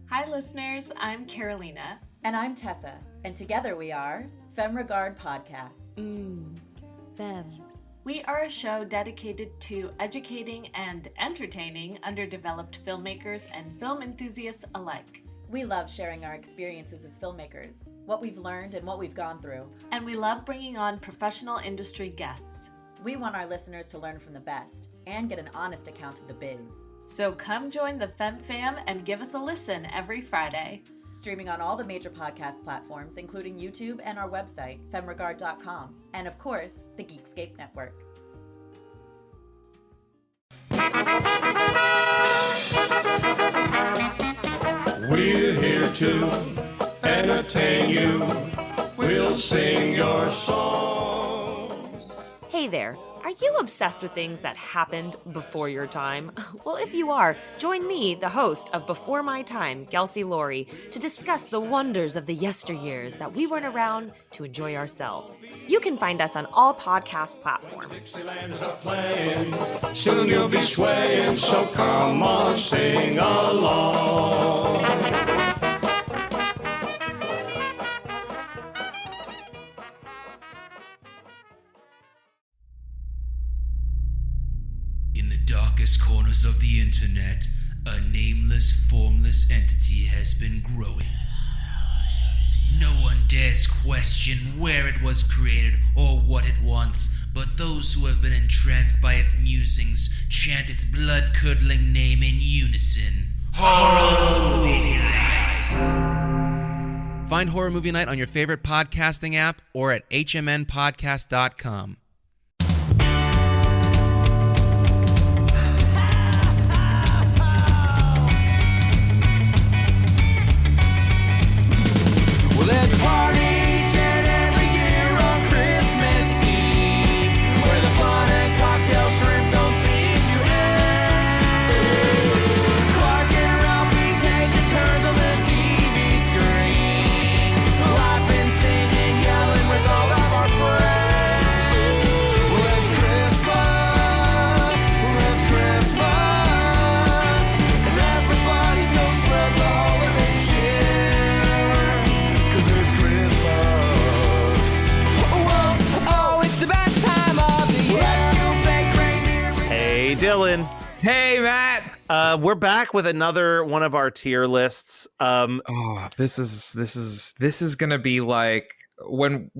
Hi, listeners. I'm Carolina. And I'm Tessa. And together we are Femme Regard Podcast. Femme. We are a show dedicated to educating and entertaining underdeveloped filmmakers and film enthusiasts alike. We love sharing our experiences as filmmakers, what we've learned and what we've gone through. And we love bringing on professional industry guests. We want our listeners to learn from the best and get an honest account of the biz. So come join the Femme Fam and give us a listen every Friday. Streaming on all the major podcast platforms, including YouTube and our website, femregard.com, and of course, the Geekscape Network. We're here to entertain you. We'll sing your songs. Hey there. Are you obsessed with things that happened before your time? Well, if you are, join me, the host of Before My Time, Kelsey Laurie, to discuss the wonders of the yesteryears that we weren't around to enjoy ourselves. You can find us on all podcast platforms. Dixieland's a playing, soon you'll be swaying, so come on, sing along. In the darkest corners of the internet, a nameless, formless entity has been growing. No one dares question where it was created or what it wants, but those who have been entranced by its musings chant its blood-curdling name in unison. Horror Movie Night! Find Horror Movie Night on your favorite podcasting app or at hmnpodcast.com. There's a party each and every year on Christmas Eve, where the fun and cocktail shrimp don't seem to end. Clark and Ralphie taking turns on the TV screen, laughing, singing, yelling with all of our friends. Well, it's Christmas, and everybody's gonna spread the holiday cheer. It's Christmas. Oh, it's the best time of the year. Hey, Dylan. Hey, Matt. We're back with another one of our tier lists. This is gonna be like when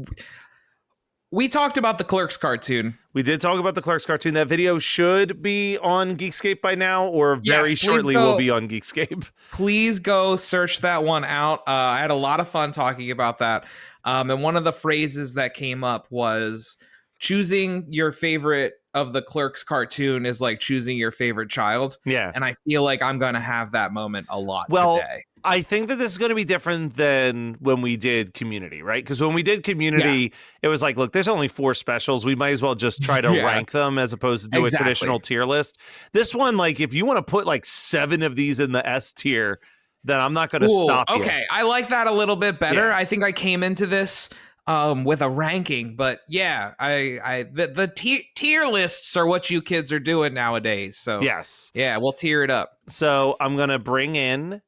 we talked about the Clerks cartoon. We did talk about the Clerks cartoon. That video should be on Geekscape by now, or very Yes, please shortly go. will be on Geekscape. Please go search that one out. I had a lot of fun talking about that. And one of the phrases that came up was choosing your favorite of the Clerks cartoon is like choosing your favorite child. Yeah. And I feel like I'm going to have that moment a lot Well, today. I think that this is going to be different than when we did Community, right? Because when we did Community, it was like, look, there's only 4 specials. We might as well just try to rank them as opposed to do a traditional tier list. This one, like, if you want to put like 7 of these in the S tier, then I'm not going to stop you. Okay, I like that a little bit better. Yeah. I think I came into this with a ranking, but yeah, the tier lists are what you kids are doing nowadays. So Yes. yeah, we'll tier it up. So I'm going to bring in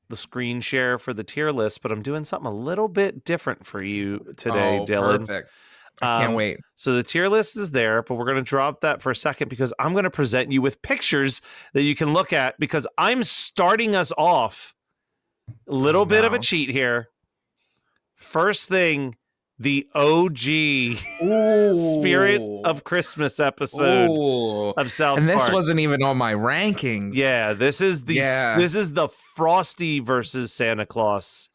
the screen share for the tier list, but I'm doing something a little bit different for you today, Dylan. Perfect. I can't wait. So the tier list is there, but we're going to drop that for a second because I'm going to present you with pictures that you can look at because I'm starting us off a little bit of a cheat here. First thing, the OG Spirit of Christmas episode of South Park. And this wasn't even on my rankings. Yeah, this is the Frosty versus Santa Claus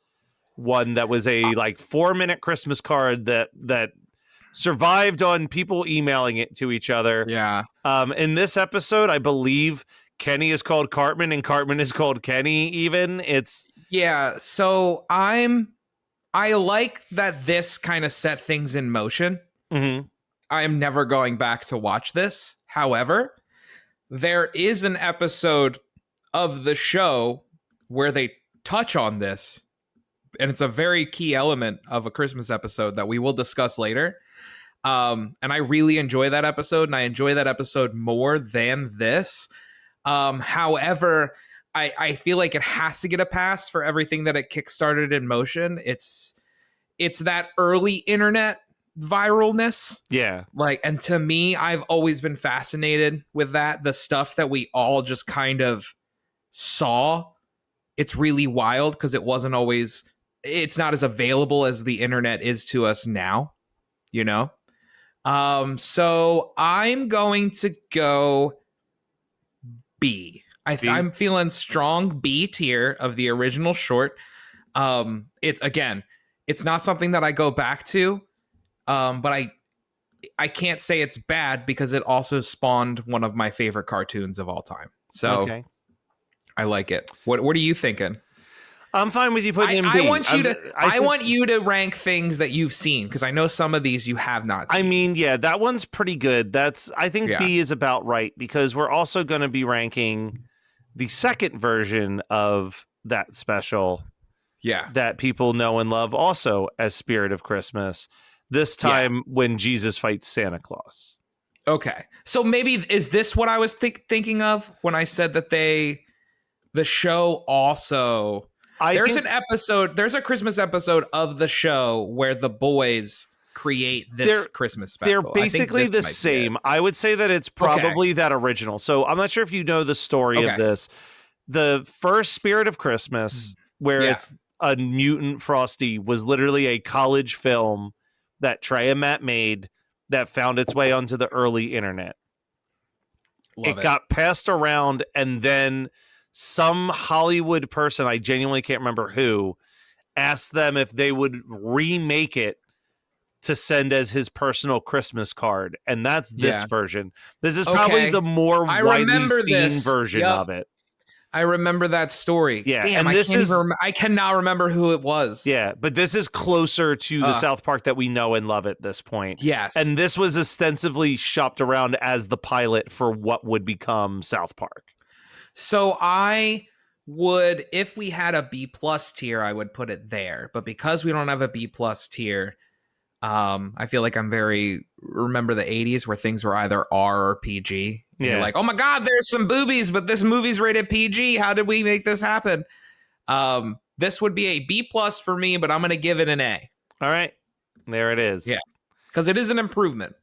one that was a like 4-minute Christmas card that survived on people emailing it to each other. Yeah. In this episode, I believe Kenny is called Cartman and Cartman is called Kenny even. So I like that this kind of set things in motion. Mm-hmm. I am never going back to watch this. However, there is an episode of the show where they touch on this, and it's a very key element of a Christmas episode that we will discuss later. And I really enjoy that episode, and I enjoy that episode more than this. However, I feel like it has to get a pass for everything that it kickstarted in motion. It's that early internet viralness. Yeah. Like, and to me, I've always been fascinated with that. The stuff that we all just kind of saw. It's really wild because it's not as available as the internet is to us now, you know? So I'm going to go B. I'm feeling strong B tier of the original short. It's not something that I go back to, but I can't say it's bad because it also spawned one of my favorite cartoons of all time. So Okay. I like it. What are you thinking? I'm fine with you putting in B. I want you to rank things that you've seen because I know some of these you have not seen. I mean, yeah, that one's pretty good. I think B is about right because we're also going to be ranking the second version of that special that people know and love also as Spirit of Christmas. This time when Jesus fights Santa Claus. Okay. So maybe is this what I was thinking of when I said that the show also there's a Christmas episode of the show where the boys create this Christmas special. They're basically the same. I would say that it's probably that original. So I'm not sure if you know the story of this. The first Spirit of Christmas, where it's a mutant Frosty, was literally a college film that Trey and Matt made that found its way onto the early internet. It got passed around, and then some Hollywood person, I genuinely can't remember who, asked them if they would remake it to send as his personal Christmas card. And that's this version. This is probably the more widely seen version of it. I remember that story. Yeah. Damn, and I cannot remember who it was. Yeah, but this is closer to the South Park that we know and love at this point. Yes. And this was ostensibly shopped around as the pilot for what would become South Park. So I would, if we had a B+ tier, I would put it there. But because we don't have a B+ tier, I feel like I'm remember the 80s where things were either R or PG. Yeah. You're like, oh my God, there's some boobies, but this movie's rated PG. How did we make this happen? This would be a B+ for me, but I'm going to give it an A. All right. There it is. Yeah. Because it is an improvement.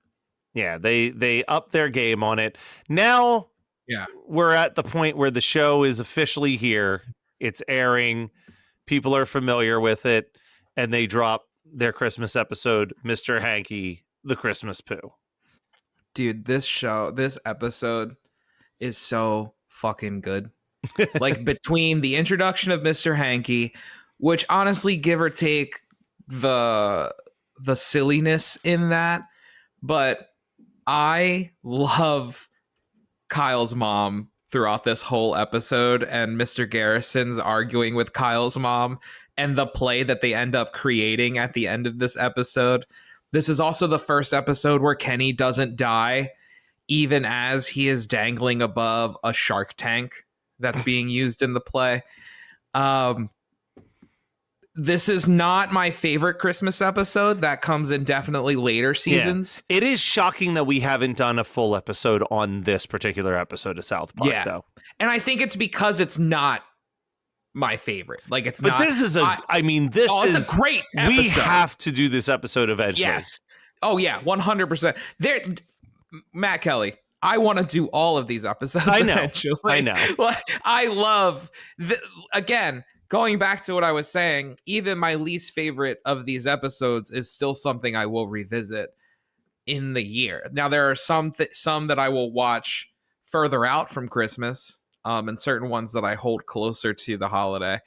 Yeah. They upped their game on it. Now we're at the point where the show is officially here. It's airing. People are familiar with it. And they drop their Christmas episode, Mr. Hanky, the Christmas Pooh. Dude, this episode is so fucking good. Like, between the introduction of Mr. Hanky, which honestly, give or take the silliness in that, but I love Kyle's mom throughout this whole episode, and Mr. Garrison's arguing with Kyle's mom, and the play that they end up creating at the end of this episode. This is also the first episode where Kenny doesn't die, even as he is dangling above a shark tank that's being used in the play. This is not my favorite Christmas episode. That comes in definitely later seasons. Yeah. It is shocking that we haven't done a full episode on this particular episode of South Park, though. And I think it's because it's not my favorite. Like, it's but not. This is it's a great episode. We have to do this episode eventually. Yes. Oh yeah, 100%. There, Matt Kelly, I want to do all of these episodes. I know. Eventually. I know. I love again, going back to what I was saying, even my least favorite of these episodes is still something I will revisit in the year. Now, there are some that I will watch further out from Christmas, and certain ones that I hold closer to the holiday.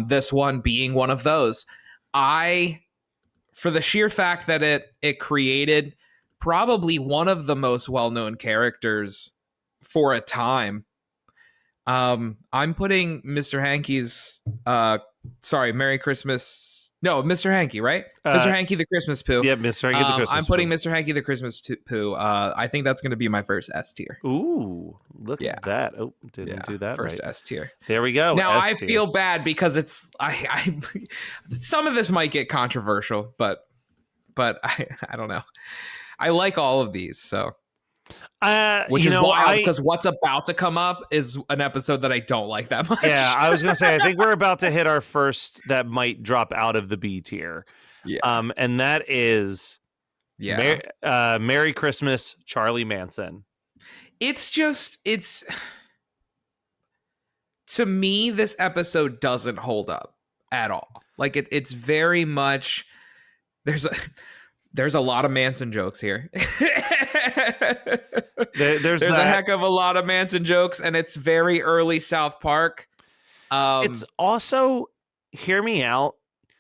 This one being one of those. For the sheer fact that it created probably one of the most well-known characters for a time. I'm putting Mr. Hanky's Merry Christmas. No, Mr. Hanky, right? Mr. Hanky the Christmas Pooh. Yeah, Mr. Hanky the Christmas Pooh. I'm putting Mr. Hanky the Christmas Pooh. I think that's going to be my first S tier. Ooh, look at that. Oh, didn't do that first right. S tier. There we go. Now, I S-tier. feel bad because it's I some of this might get controversial, but I don't know. I like all of these, so Which is know, wild because what's about to come up is an episode that I don't like that much. Yeah, I was gonna say I think we're about to hit our first that might drop out of the B tier. Yeah. And that is Merry Christmas, Charlie Manson. It's to me, this episode doesn't hold up at all. Like it's very much there's a lot of Manson jokes here. There's a heck of a lot of Manson jokes, and it's very early South Park. It's also, hear me out.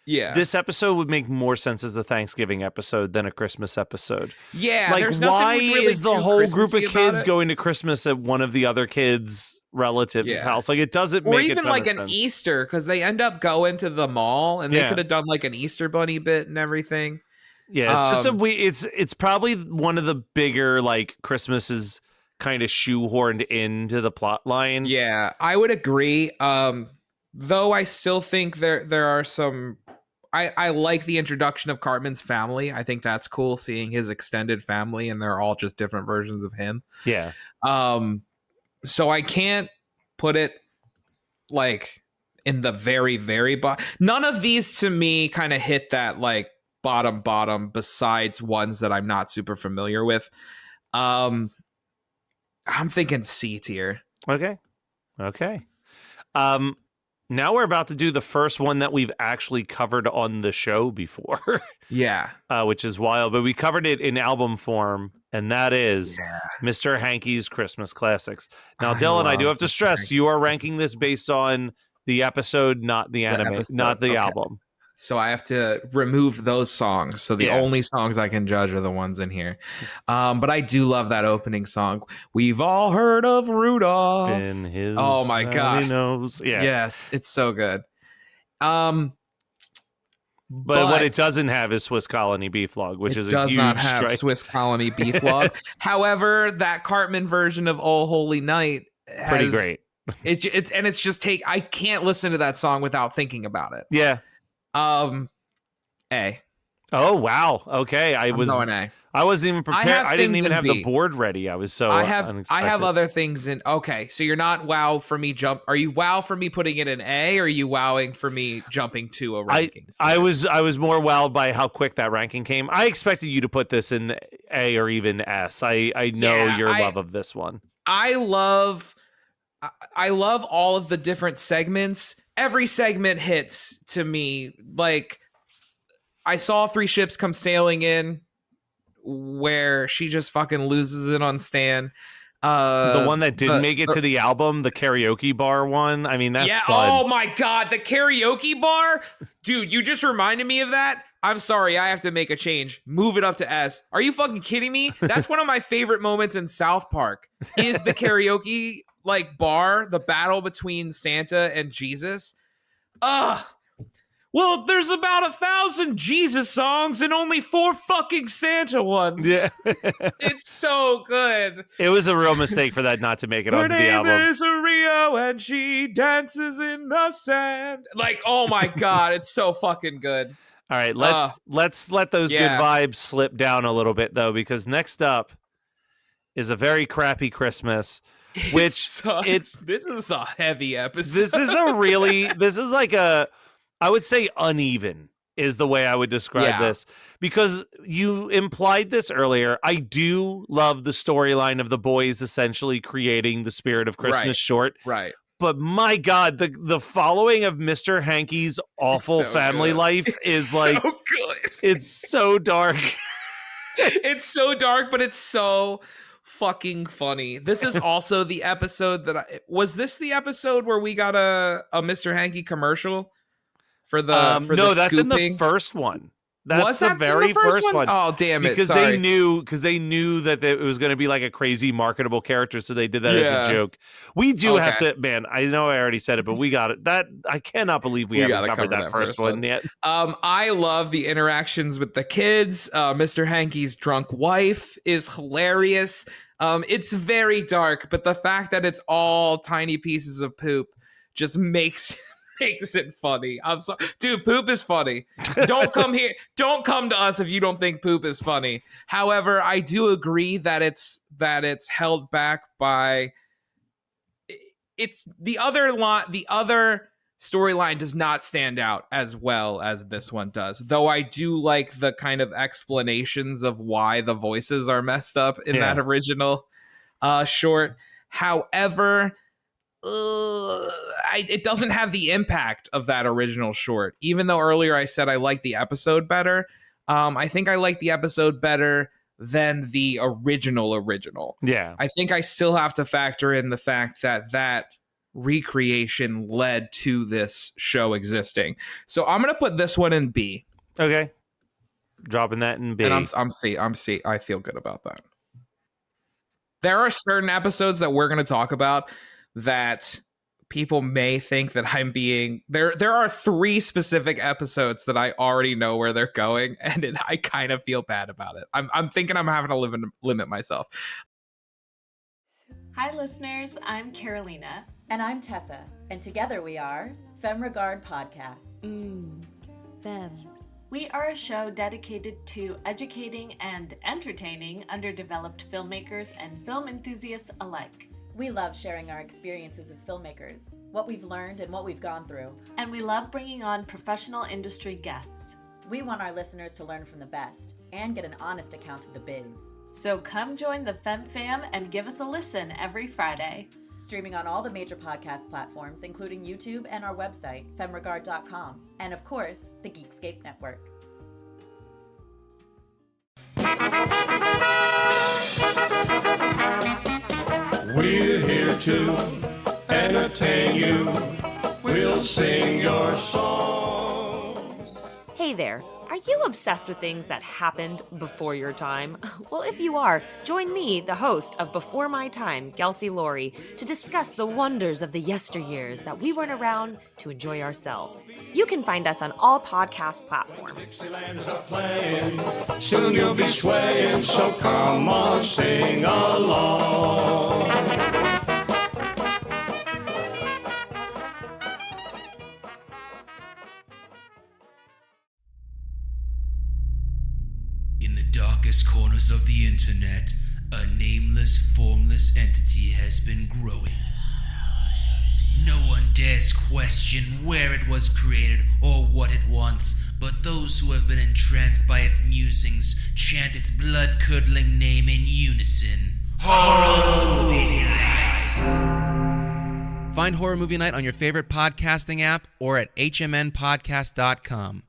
Yeah, this episode would make more sense as a Thanksgiving episode than a Christmas episode. Yeah, like why really is the whole group of kids it? going to Christmas at one of the other kids' relatives' house? Like it doesn't make or it even like an sense. Easter, because they end up going to the mall, and they could have done like an Easter bunny bit and everything. Yeah, it's just it's probably one of the bigger like Christmases kind of shoehorned into the plot line. Yeah, I would agree. Though I still think there are some. I like the introduction of Cartman's family. I think that's cool, seeing his extended family, and they're all just different versions of him. Yeah. So I can't put it like in the very, very bottom. None of these to me kind of hit that like bottom besides ones that I'm not super familiar with. I'm thinking C tier. Okay. Now we're about to do the first one that we've actually covered on the show before. Yeah. Which is wild, but we covered it in album form, and that is Mr. Hanky's Christmas Classics. Now, Dylan, I do have to stress, you are ranking this based on the episode, not the anime, not the album. So I have to remove those songs. So the only songs I can judge are the ones in here. But I do love that opening song. We've all heard of Rudolph. In his oh my god. Nose. Yeah. Yes, it's so good. But what it doesn't have is Swiss Colony Beef Log, which is a huge does not have strike. Swiss Colony Beef Log. However, that Cartman version of Oh Holy Night pretty great. It's just I can't listen to that song without thinking about it. Yeah. A. Oh wow. Okay. I'm going A. I wasn't even prepared. I didn't even have the board ready. I was so I have unexpected. other things in. Okay, so you're not wow for me Are you wow for me putting it in A, or are you wowing for me jumping to a ranking? I was more wowed by how quick that ranking came. I expected you to put this in A or even S. I know your love of this one. I love all of the different segments. Every segment hits to me. Like, I saw Three Ships Come Sailing In, where she just fucking loses it on Stan. The one that didn't make it to the album, the karaoke bar one. I mean, that's fun. Oh my god, the karaoke bar, dude! You just reminded me of that. I'm sorry, I have to make a change. Move it up to S. Are you fucking kidding me? That's one of my favorite moments in South Park. Is the karaoke like bar, the battle between Santa and Jesus? Well, there's about 1,000 Jesus songs and only 4 fucking Santa ones. Yeah. It's so good. It was a real mistake for that not to make it onto the album. Her name is Rio and she dances in the sand. Like, oh my god, it's so fucking good. All right, let's let those good vibes slip down a little bit though, because next up is A Very Crappy Christmas, which this is a heavy episode. This is like I would say uneven is the way I would describe this, because you implied this earlier. I do love the storyline of the boys essentially creating the Spirit of Christmas short. Right. But my God, the following of Mr. Hanky's awful family life is like, so good. It's so dark. It's so dark, but it's so fucking funny. This is also the episode was this the episode where we got a Mr. Hanky commercial for the no, that's in the first one. That's the very first one. Oh, damn it. Because they knew that it was going to be like a crazy marketable character, so they did that as a joke. We do have to, man, I know I already said it, but we got it. I cannot believe we haven't covered that first one yet. I love the interactions with the kids. Mr. Hanky's drunk wife is hilarious. It's very dark, but the fact that it's all tiny pieces of poop just makes makes it funny. I'm sorry, dude. Poop is funny. Don't come here. Don't come to us if you don't think poop is funny. However, I do agree that it's held back by it's the other lot. The other storyline does not stand out as well as this one does. Though I do like the kind of explanations of why the voices are messed up in that original short. However, it doesn't have the impact of that original short. Even though earlier I said I liked the episode better, I think I like the episode better than the original. Yeah. I think I still have to factor in the fact that recreation led to this show existing. So I'm going to put this one in B. Okay. Dropping that in B. And I'm C. I feel good about that. There are certain episodes that we're going to talk about that people may think that I'm being there are 3 specific episodes that I already know where they're going, and I kind of feel bad about it. I'm thinking I'm having to limit myself. Hi, listeners. I'm Carolina. And I'm Tessa. And together we are Femme Regard Podcast. Femme. We are a show dedicated to educating and entertaining underdeveloped filmmakers and film enthusiasts alike. We love sharing our experiences as filmmakers, what we've learned and what we've gone through. And we love bringing on professional industry guests. We want our listeners to learn from the best and get an honest account of the biz. So come join the Femme Fam and give us a listen every Friday. Streaming on all the major podcast platforms, including YouTube and our website, femregard.com. And of course, the Geekscape Network. We're here to entertain you. We'll sing your songs. Hey there. Are you obsessed with things that happened before your time? Well, if you are, join me, the host of Before My Time, Kelsey Laurie, to discuss the wonders of the yesteryears that we weren't around to enjoy ourselves. You can find us on all podcast platforms. Dixieland's a playing, soon you'll be swaying, so come on, sing along. In the darkest corners of the internet, a nameless, formless entity has been growing. No one dares question where it was created or what it wants, but those who have been entranced by its musings chant its blood-curdling name in unison. Horror Movie Night! Find Horror Movie Night on your favorite podcasting app or at hmnpodcast.com.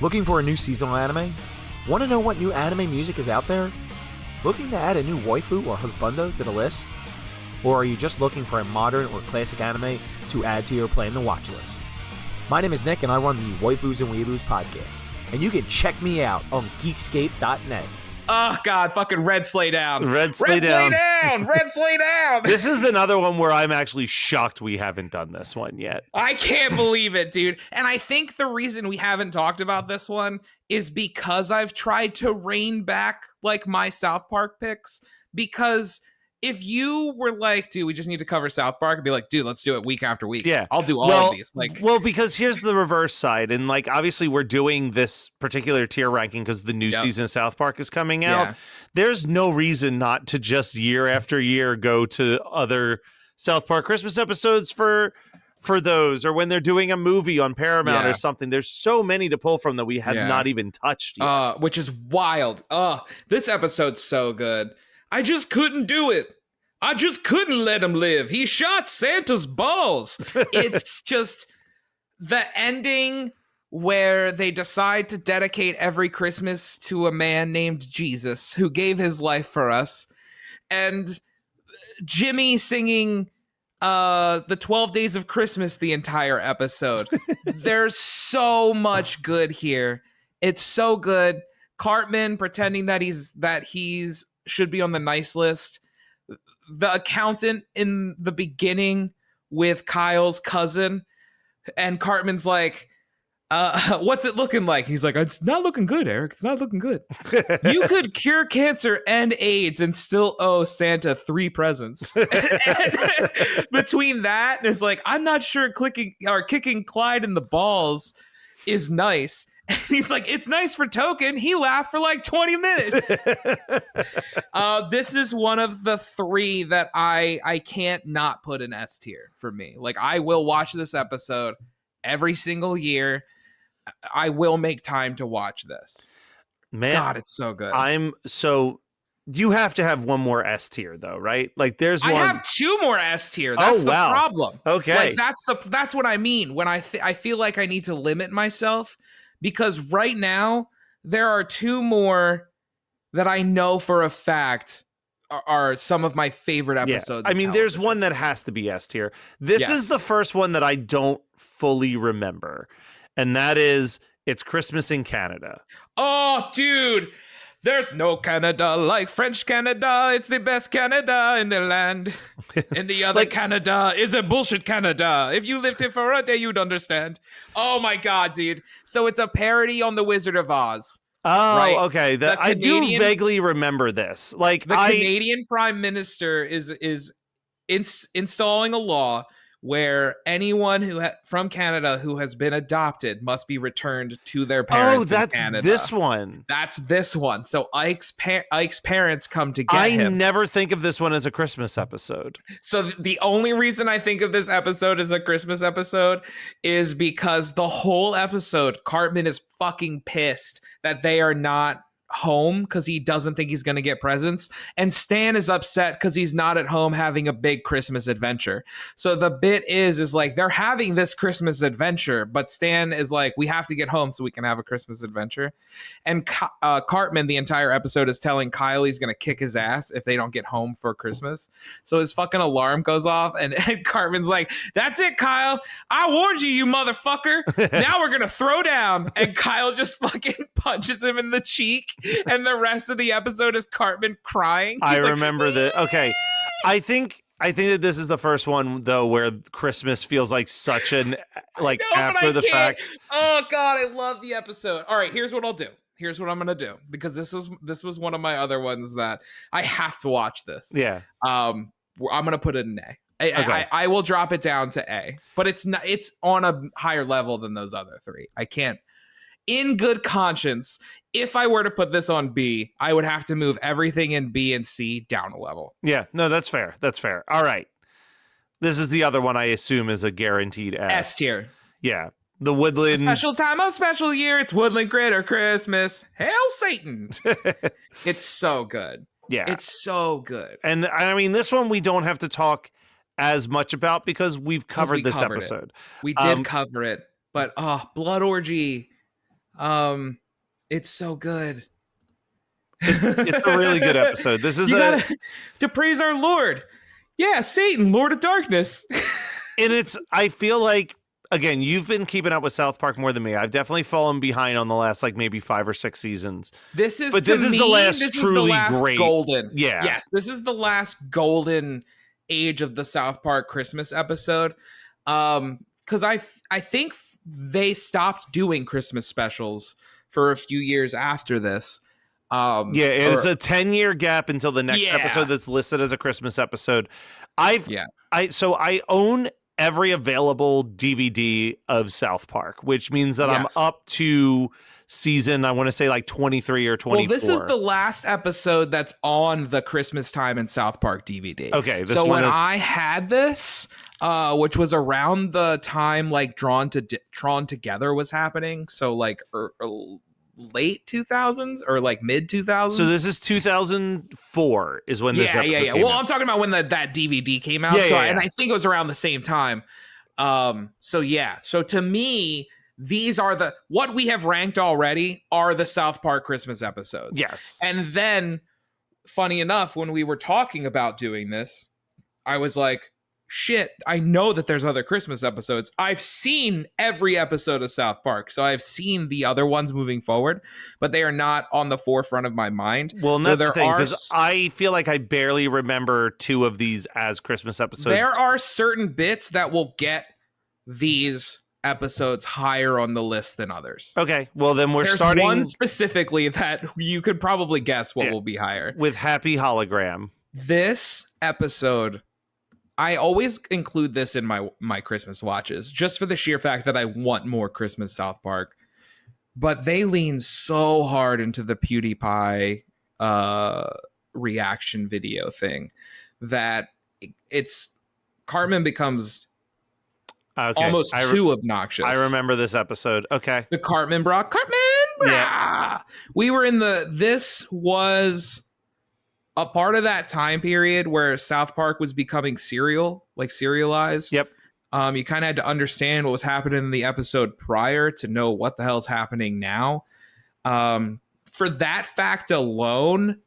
Looking for a new seasonal anime? Want to know what new anime music is out there? Looking to add a new waifu or husbando to the list? Or are you just looking for a modern or classic anime to add to your plan to watch list? My name is Nick and I run the Waifus and Weeaboos podcast. And you can check me out on Geekscape.net. Oh, God, fucking Red Slay down. Red Slay down. Red Slay down. This is another one where I'm actually shocked we haven't done this one yet. I can't believe it, dude. And I think the reason we haven't talked about this one is because I've tried to rein back like my South Park picks. Because if you were like, dude, we just need to cover South Park, I'd be like, dude, let's do it week after week. Yeah. I'll do all of these. Well, because here's the reverse side. And like, obviously we're doing this particular tier ranking because the new season of South Park is coming out. Yeah. There's no reason not to just year after year go to other South Park Christmas episodes for those, or when they're doing a movie on Paramount or something. There's so many to pull from that we have not even touched yet. Which is wild. This episode's so good. I just couldn't do it. I just couldn't let him live. He shot Santa's balls. It's just the ending where they decide to dedicate every Christmas to a man named Jesus who gave his life for us. And Jimmy singing the 12 Days of Christmas the entire episode. There's so much good here. It's so good. Cartman pretending that he's should be on the nice list. The accountant in the beginning with Kyle's cousin, and Cartman's like, what's it looking like? He's like, it's not looking good, Eric. It's not looking good. You could cure cancer and AIDS and still owe Santa 3 presents. And between that, and it's like, I'm not sure kicking Clyde in the balls is nice. And he's like, it's nice for token. He laughed for like 20 minutes. This is one of the 3 that I can't not put in S tier for me. Like, I will watch this episode every single year. I will make time to watch this. Man, God, it's so good. You have to have one more S tier though, right? Like there's one. I have 2 more S tier. That's the problem. Okay. Like, that's what I mean when I feel like I need to limit myself, because right now there are 2 more that I know for a fact are some of my favorite episodes. I mean, there's one that has to be S tier. This is the first one that I don't fully remember. And that is It's Christmas in Canada. Oh, dude. There's no Canada like French Canada. It's the best Canada in the land. And the other Canada is a bullshit Canada. If you lived here for a day, you'd understand. Oh my God, dude. So it's a parody on The Wizard of Oz. Oh, right? okay. I do vaguely remember this. Like the Canadian Prime Minister is installing a law where anyone from Canada who has been adopted must be returned to their parents. Oh, that's in Canada. this one. That's this one. So Ike's parents come to get him. I never think of this one as a Christmas episode. So the only reason I think of this episode as a Christmas episode is because the whole episode, Cartman is fucking pissed that they are not home because he doesn't think he's going to get presents, and Stan is upset because he's not at home having a big Christmas adventure. So the bit is like they're having this Christmas adventure, but Stan is like, we have to get home so we can have a Christmas adventure. And Cartman the entire episode is telling Kyle he's going to kick his ass if they don't get home for Christmas. So his fucking alarm goes off, and Cartman's like, that's it, Kyle, I warned you motherfucker, now we're going to throw down. And Kyle just fucking punches him in the cheek. And the rest of the episode is Cartman crying. I remember that. Okay. I think that this is the first one though where Christmas feels like such an after the fact. Oh God, I love the episode. All right, here's what I'll do. Here's what I'm gonna do, because this was one of my other ones that I have to watch this. Yeah. I'm gonna put it in A. I will drop it down to A, but it's on a higher level than those other 3. I can't, in good conscience, if I were to put this on B, I would have to move everything in B and C down a level. Yeah, no, that's fair. That's fair. All right. This is the other one I assume is a guaranteed S. S tier. Yeah. The Woodland. Special time of special year. It's Woodland Critter Christmas. Hail Satan. It's so good. Yeah. It's so good. And I mean, this one we don't have to talk as much about because we've covered this episode. We did cover it. But Blood Orgy. It's so good. It's a really good episode. This is to praise our Lord. Yeah, Satan, Lord of Darkness. And I feel like, again, you've been keeping up with South Park more than me. I've definitely fallen behind on the last maybe 5 or 6 seasons. This is the last truly great golden. Yeah. Yes, this is the last golden age of the South Park Christmas episode. Because I think they stopped doing Christmas specials for a few years after this. It's a 10-year gap until the next episode that's listed as a Christmas episode. So I own every available DVD of South Park, which means that I'm up to season, I want to say 23 or 24. Well, this is the last episode that's on the Christmas Time in South Park DVD. Okay. So when I had this, which was around the time Drawn Together was happening. So late 2000s or mid 2000s. So this is 2004 is when this episode came Well, out. I'm talking about when that DVD came out. And I think it was around the same time. So to me, these are what we have ranked already are the South Park Christmas episodes. Yes. And then, funny enough, when we were talking about doing this, I was like, shit, I know that there's other Christmas episodes. I've seen every episode of South Park, so I've seen the other ones moving forward, but they are not on the forefront of my mind. Well, and that's the thing, because I feel like I barely remember 2 of these as Christmas episodes. There are certain bits that will get these episodes higher on the list than others. Okay, well then we're There's starting one specifically that you could probably guess what will be higher. with Happy Hologram. This episode, I always include this in my Christmas watches, just for the sheer fact that I want more Christmas South Park. But they lean so hard into the PewDiePie reaction video thing that it's Cartman becomes almost too obnoxious. I remember this episode. Okay. The Cartman bra. Yeah. We were in this was a part of that time period where South Park was becoming serialized. Yep. You kind of had to understand what was happening in the episode prior to know what the hell's happening now. For that fact alone,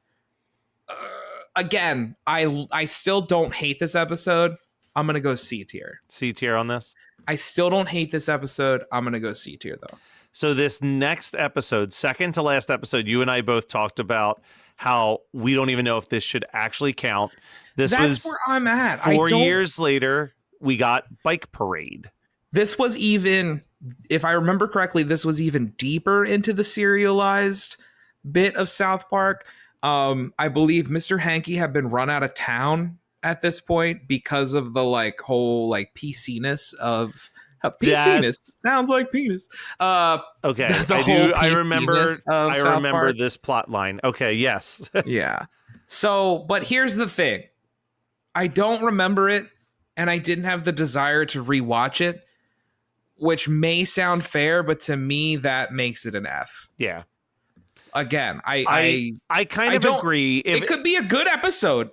again, I still don't hate this episode. I'm going to go C tier. C tier on this? I still don't hate this episode. I'm going to go C tier, though. So this next episode, second to last episode, you and I both talked about how we don't even know if this should actually count. That's where I'm at. 4 years later, we got Bike Parade. This was even, if I remember correctly, this was even deeper into the serialized bit of South Park. I believe Mr. Hanky had been run out of town at this point because of the whole PCness of penis. Sounds like penis. Okay, I remember this plot line. Okay, yes. Yeah. So, but here's the thing. I don't remember it, and I didn't have the desire to rewatch it, which may sound fair, but to me, that makes it an F. Yeah. Again, I kind of agree. It could be a good episode.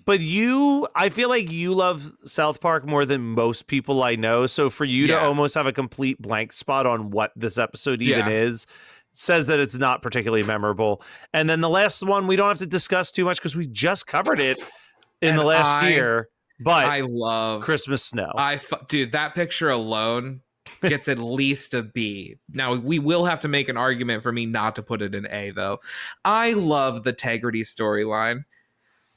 But I feel like you love South Park more than most people I know. So for you to almost have a complete blank spot on what this episode even is, says that it's not particularly memorable. And then the last one, we don't have to discuss too much because we just covered it in the last year. But I love Christmas Snow. Dude, that picture alone gets at least a B. Now, we will have to make an argument for me not to put it in A, though. I love the Tegrity storyline.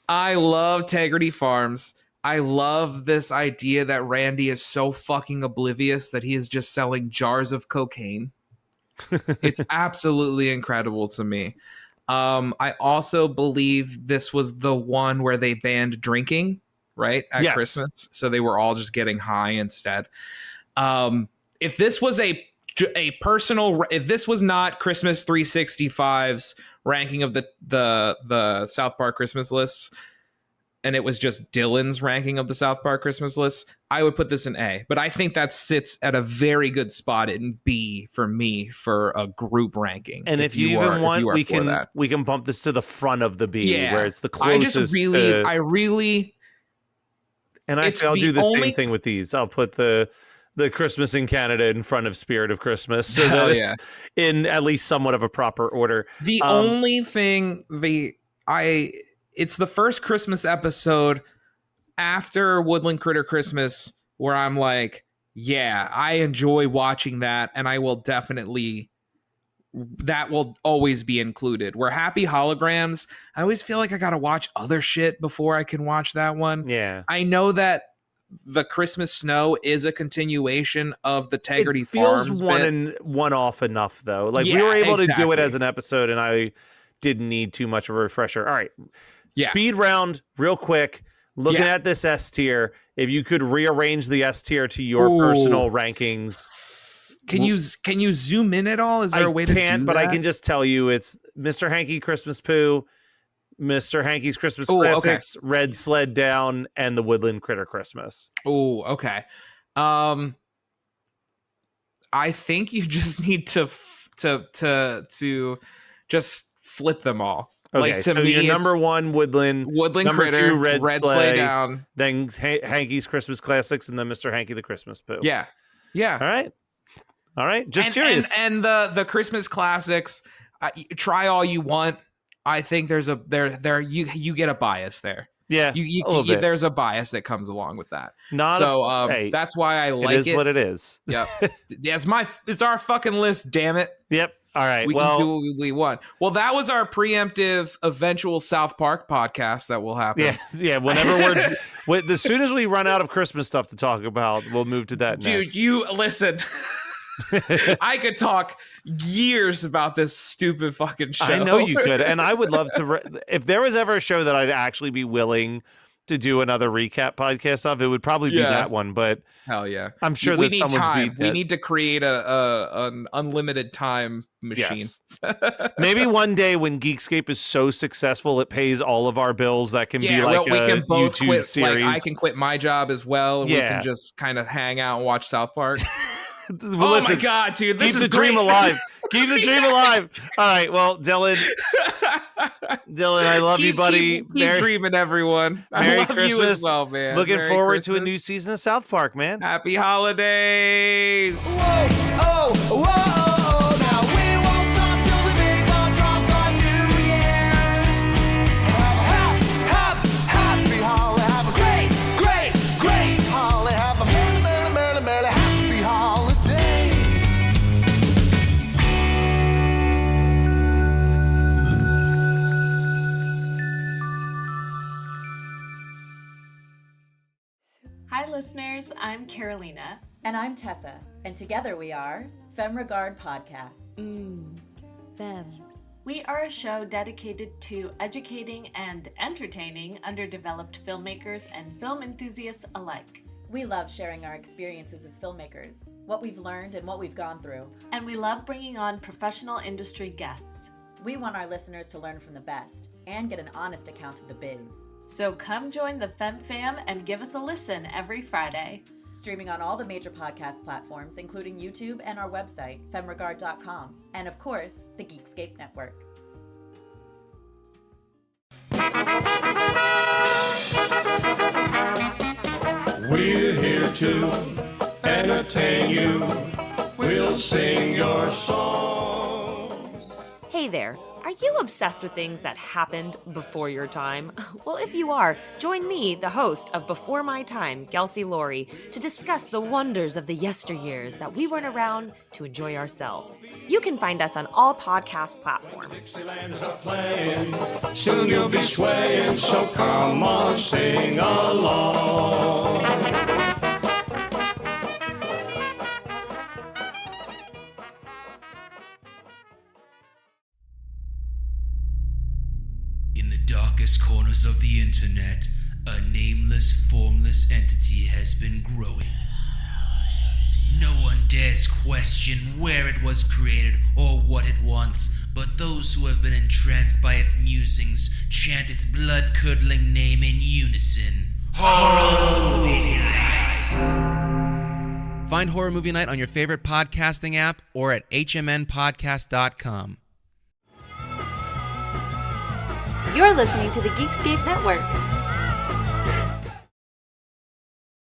I love Tegrity Farms. I love this idea that Randy is so fucking oblivious that he is just selling jars of cocaine. It's absolutely incredible to me. I also believe this was the one where they banned drinking, right? At Christmas. So they were all just getting high instead. If this was a personal, if this was not Christmas 365's ranking of the South Park Christmas lists, and it was just Dylan's ranking of the South Park Christmas lists, I would put this in A. But I think that sits at a very good spot in B for me for a group ranking. And if you even want, we can bump this to the front of the B, where it's the closest. And I'll do the same thing with these. I'll put the Christmas in Canada in front of Spirit of Christmas, so that it's in at least somewhat of a proper order. The only thing it's the first Christmas episode after Woodland Critter Christmas where I'm like, yeah, I enjoy watching that, and I will definitely, that will always be included. Where Happy Holograms, I always feel like I gotta watch other shit before I can watch that one. Yeah, I know that the Christmas Snow is a continuation of the Tegrity Farms. It feels one off enough, though. We were able to do it as an episode, and I didn't need too much of a refresher. All right. Speed round real quick. Looking at this S tier, if you could rearrange the S tier to your personal rankings. Can you zoom in at all? Is there a way to do that? I can't, but I can just tell you it's Mr. Hanky Christmas Poo, Mr. Hanky's Christmas Classics, Red Sled Down, and the Woodland Critter Christmas. Oh, okay. I think you just need to just flip them all. Okay, so your number one Woodland number Critter, 2 Red Sled Down, then Hanky's Christmas Classics, and then Mr. Hanky the Christmas Poo. Yeah. All right. Just curious. And the Christmas Classics, try all you want. I think there's you get a bias there. Yeah, there's a bias that comes along with that. That's why I like it. It is what it is. Yep. It's our fucking list. Damn it. Yep. All right. We can do what we want. Well, that was our preemptive eventual South Park podcast that will happen. Yeah. Whenever as soon as we run out of Christmas stuff to talk about, we'll move to that next. Dude, you listen. I could talk years about this stupid fucking show. I know you could, and I would love to. If there was ever a show that I'd actually be willing to do another recap podcast of, it would probably be that one. But hell yeah, I'm sure that someone's time. We need to create an unlimited time machine. Yes. Maybe one day when Geekscape is so successful it pays all of our bills, that can be like we can both YouTube quit. series. Like I can quit my job as well. And we can just kind of hang out and watch South Park. Well, listen, my god, dude! This keep is the dream great. alive. Keep the dream alive. All right, well, Dylan, I love you, buddy. Keep dreaming, everyone. Merry I love Christmas, you as well, man. Looking Merry forward Christmas. to a new season of South Park, man. Happy holidays. Whoa, now we won't stop till the big ball drops on New Year's. Happy holiday, have a great holiday, have a merry happy holiday. Hi, listeners. I'm Carolina. And I'm Tessa, and together we are FemRegard Podcast. Fem. We are a show dedicated to educating and entertaining underdeveloped filmmakers and film enthusiasts alike. We love sharing our experiences as filmmakers, what we've learned and what we've gone through. And we love bringing on professional industry guests. We want our listeners to learn from the best and get an honest account of the biz. So come join the Fem Fam and give us a listen every Friday. Streaming on all the major podcast platforms, including YouTube and our website, femregard.com, and of course, the Geekscape Network. We're here to entertain you. We'll sing your songs. Hey there. Are you obsessed with things that happened before your time? Well, if you are, join me, the host of Before My Time, Kelsey Laurie, to discuss the wonders of the yesteryears that we weren't around to enjoy ourselves. You can find us on all podcast platforms. Dixieland's a-playing, soon you'll be swaying, so come on, sing along. In the darkest corners of the internet, a nameless, formless entity has been growing. No one dares question where it was created or what it wants, but those who have been entranced by its musings chant its blood-curdling name in unison. Horror Movie Night! Find Horror Movie Night on your favorite podcasting app or at hmnpodcast.com. You're listening to the Geekscape Network.